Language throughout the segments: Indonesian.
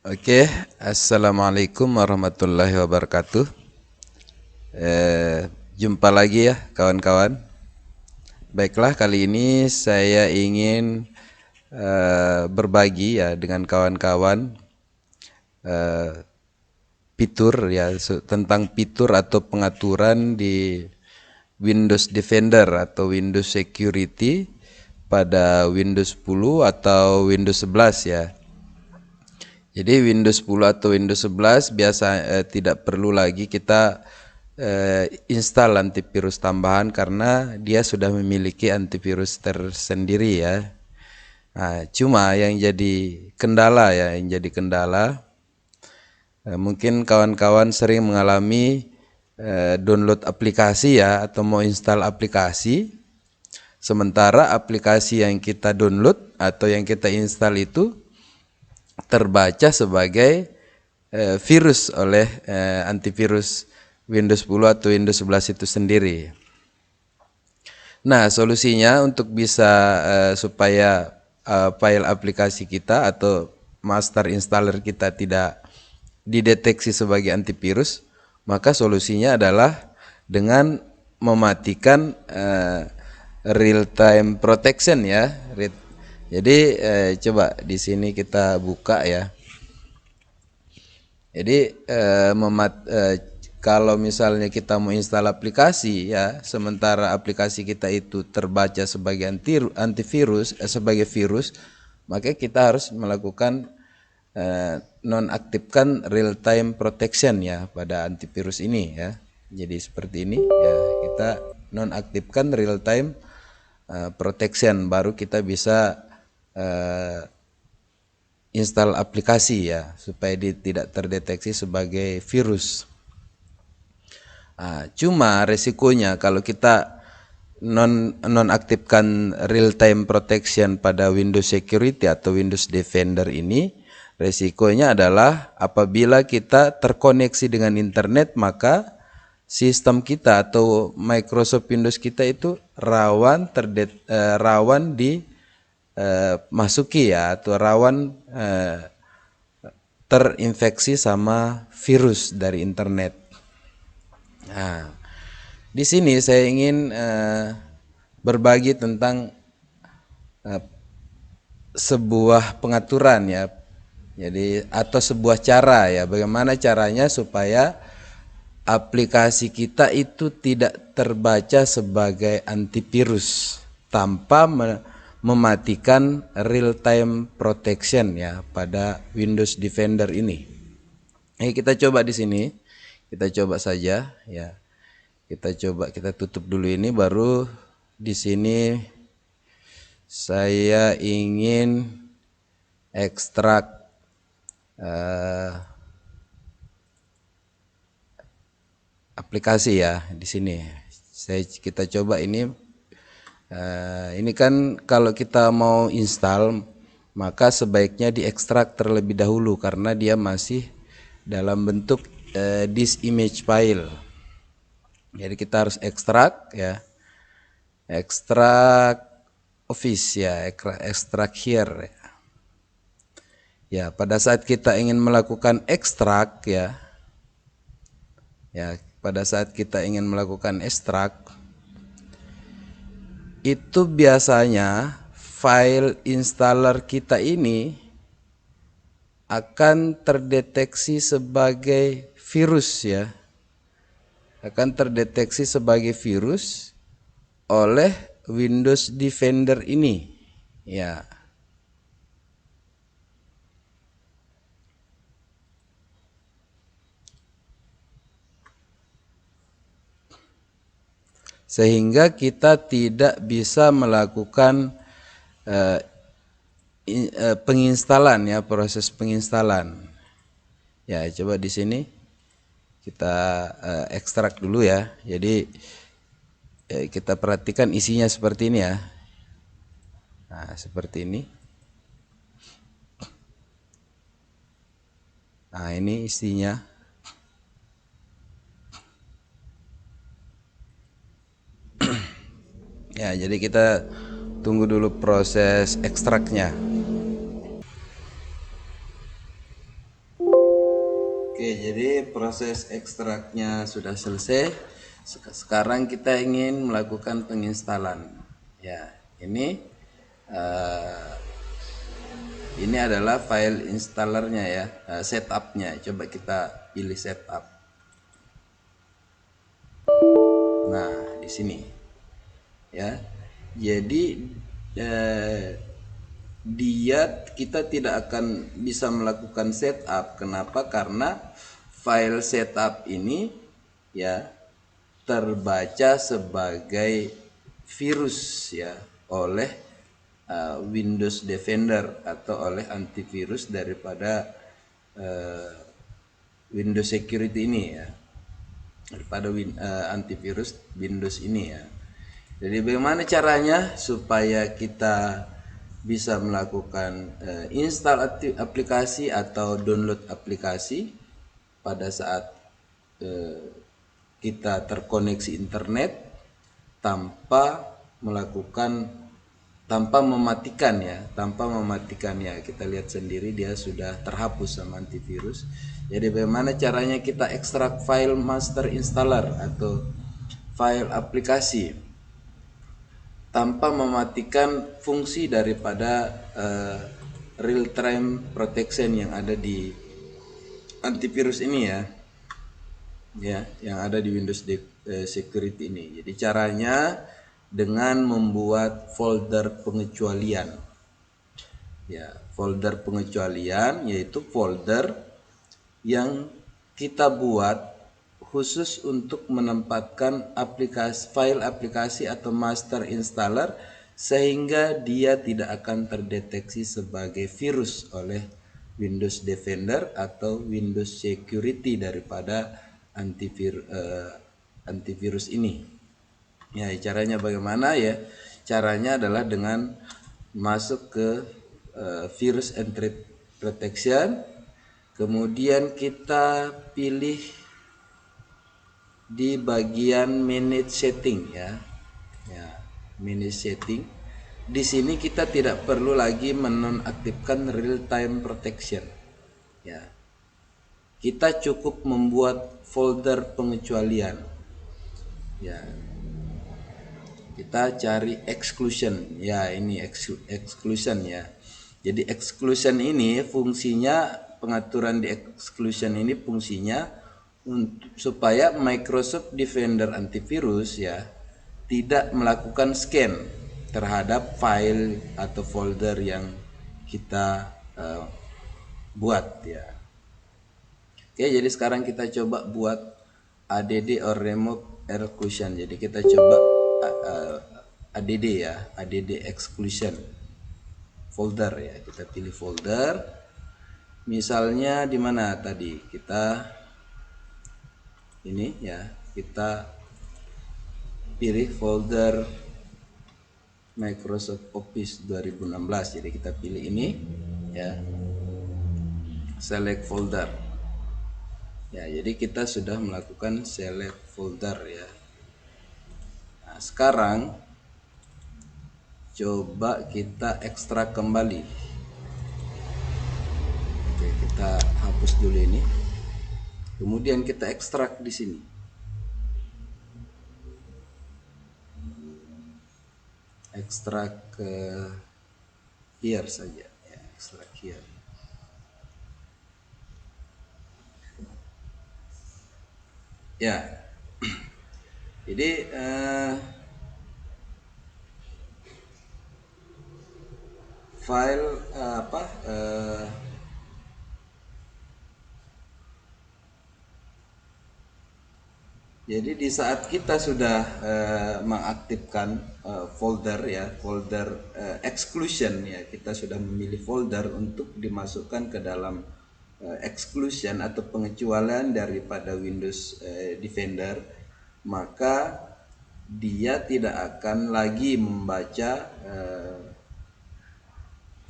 Oke, assalamualaikum warahmatullahi wabarakatuh. Jumpa lagi ya kawan-kawan. Baiklah, kali ini saya ingin berbagi ya dengan kawan-kawan fitur ya tentang fitur atau pengaturan di Windows Defender atau Windows Security pada Windows 10 atau Windows 11 ya. Jadi Windows 10 atau Windows 11 tidak perlu lagi kita install antivirus tambahan karena dia sudah memiliki antivirus tersendiri ya. Nah, cuma yang jadi kendala mungkin kawan-kawan sering mengalami download aplikasi ya atau mau install aplikasi, sementara aplikasi yang kita download atau yang kita install itu terbaca sebagai virus oleh antivirus Windows 10 atau Windows 11 itu sendiri. Nah, solusinya untuk bisa supaya file aplikasi kita atau master installer kita tidak dideteksi sebagai antivirus, maka solusinya adalah dengan mematikan real time protection ya. Jadi coba di sini kita buka ya. Jadi kalau misalnya kita mau install aplikasi ya, sementara aplikasi kita itu terbaca sebagai antivirus sebagai virus, maka kita harus melakukan nonaktifkan real time protection ya pada antivirus ini ya. Jadi seperti ini ya, kita nonaktifkan real time protection, baru kita bisa install aplikasi ya supaya tidak terdeteksi sebagai virus. Cuma resikonya kalau kita nonaktifkan real time protection pada Windows Security atau Windows Defender ini, resikonya adalah apabila kita terkoneksi dengan internet, maka sistem kita atau Microsoft Windows kita itu rawan masuki ya, atau rawan terinfeksi sama virus dari internet. Nah, di sini saya ingin berbagi tentang sebuah pengaturan ya, jadi atau sebuah cara ya, bagaimana caranya supaya aplikasi kita itu tidak terbaca sebagai antivirus tanpa mematikan real time protection ya pada Windows Defender ini. Kita coba di sini, kita coba saja ya. Kita tutup dulu ini, baru di sini saya ingin ekstrak aplikasi ya. Di sini kita coba ini. Ini kan kalau kita mau install, maka sebaiknya diekstrak terlebih dahulu karena dia masih dalam bentuk this image file. Jadi kita harus ekstrak ya, ekstrak office ya, ekstrak here ya. Pada saat kita ingin melakukan ekstrak ya, pada saat kita ingin melakukan ekstrak, itu biasanya file installer kita ini akan terdeteksi sebagai virus ya, akan terdeteksi sebagai virus oleh Windows Defender ini ya. Sehingga kita tidak bisa melakukan penginstalan ya, proses penginstalan. Ya, coba di sini kita ekstrak dulu ya. Jadi kita perhatikan isinya seperti ini ya. Nah, seperti ini. Nah, ini isinya. Ya, jadi kita tunggu dulu proses ekstraknya. Oke, jadi proses ekstraknya sudah selesai. Sekarang kita ingin melakukan penginstalan. Ya, eh, ini adalah file installernya ya, setupnya. Coba kita pilih setup. Nah, di sini ya. Jadi dia kita tidak akan bisa melakukan setup. Kenapa? Karena file setup ini ya terbaca sebagai virus ya oleh Windows Defender atau oleh antivirus daripada uh, Windows Security ini ya, daripada antivirus Windows ini ya. Jadi bagaimana caranya supaya kita bisa melakukan install aplikasi atau download aplikasi pada saat uh, kita terkoneksi internet tanpa melakukan tanpa mematikan ya, kita lihat sendiri dia sudah terhapus sama antivirus. Jadi bagaimana caranya kita ekstrak file master installer atau file aplikasi tanpa mematikan fungsi daripada real time protection yang ada di antivirus ini ya, yang ada di Windows Security ini. Jadi caranya dengan membuat folder pengecualian. Ya, folder pengecualian yaitu folder yang kita buat khusus untuk menempatkan file aplikasi atau master installer sehingga dia tidak akan terdeteksi sebagai virus oleh Windows Defender atau Windows Security daripada antivirus ini. Ya, caranya bagaimana ya? Caranya adalah dengan masuk ke virus and threat protection, kemudian kita pilih di bagian manage setting ya. Ya, manage setting. Di sini kita tidak perlu lagi menonaktifkan real time protection. Ya. Kita cukup membuat folder pengecualian. Ya, kita cari exclusion ya, ini exclusion ya. Jadi exclusion ini fungsinya, pengaturan di exclusion ini fungsinya supaya Microsoft Defender antivirus ya tidak melakukan scan terhadap file atau folder yang kita buat ya. Oke, jadi sekarang kita coba buat add or remove exclusion. Jadi kita coba add ya, add exclusion folder ya. Kita pilih folder. Misalnya di mana tadi kita ini ya, kita pilih folder Microsoft Office 2016. Jadi kita pilih ini ya. Select folder. Ya, jadi kita sudah melakukan select folder ya. Nah, sekarang coba kita ekstrak kembali. Oke, kita hapus dulu ini. Kemudian kita ekstrak di sini. Ekstrak ke here saja ya, ekstrak here. Ya. Jadi file jadi di saat kita sudah mengaktifkan folder ya, folder exclusion ya, kita sudah memilih folder untuk dimasukkan ke dalam exclusion atau pengecualian daripada Windows Defender, maka dia tidak akan lagi membaca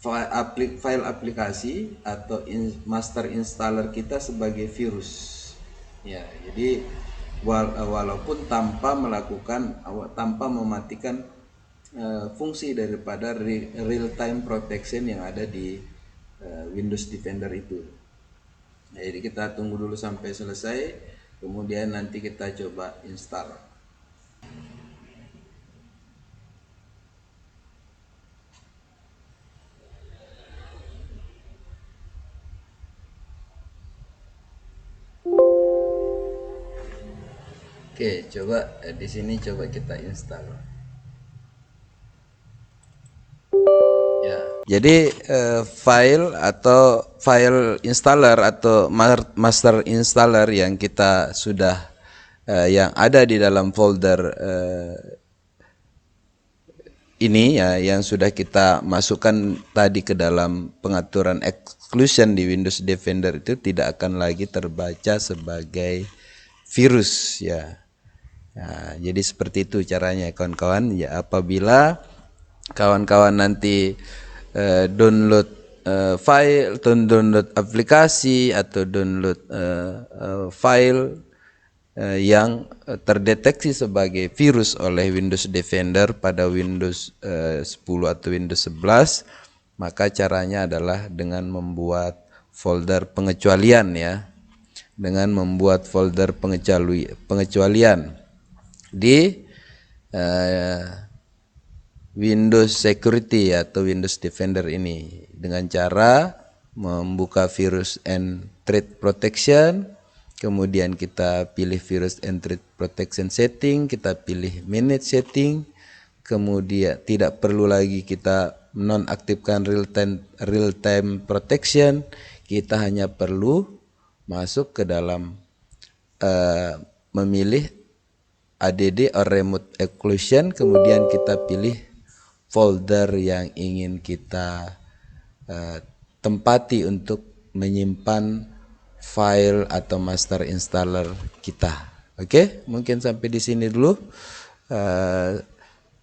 file aplikasi atau master installer kita sebagai virus ya. Jadi walaupun tanpa mematikan fungsi daripada real time protection yang ada di Windows Defender itu. Jadi kita tunggu dulu sampai selesai, kemudian nanti kita coba install. Oke, coba di sini coba kita install. Ya. Jadi file installer atau master installer yang kita sudah yang ada di dalam folder ini ya, yang sudah kita masukkan tadi ke dalam pengaturan exclusion di Windows Defender itu tidak akan lagi terbaca sebagai virus ya. Nah, jadi seperti itu caranya kawan-kawan ya. Apabila kawan-kawan nanti download file, download aplikasi atau download file yang terdeteksi sebagai virus oleh Windows Defender pada Windows 10 atau Windows 11, maka caranya adalah dengan membuat folder pengecualian ya, dengan membuat folder pengecualian di Windows Security atau Windows Defender ini dengan cara membuka virus and threat protection, kemudian kita pilih virus and threat protection setting, kita pilih manage setting, kemudian tidak perlu lagi kita nonaktifkan real time protection, kita hanya perlu masuk ke dalam memilih ADD or remote exclusion, kemudian kita pilih folder yang ingin kita tempati untuk menyimpan file atau master installer kita. Oke, mungkin sampai di sini dulu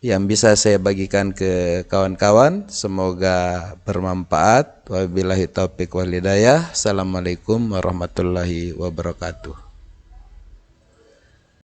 yang bisa saya bagikan ke kawan-kawan. Semoga bermanfaat. Wabillahi taufiq wal hidayah. Assalamualaikum warahmatullahi wabarakatuh.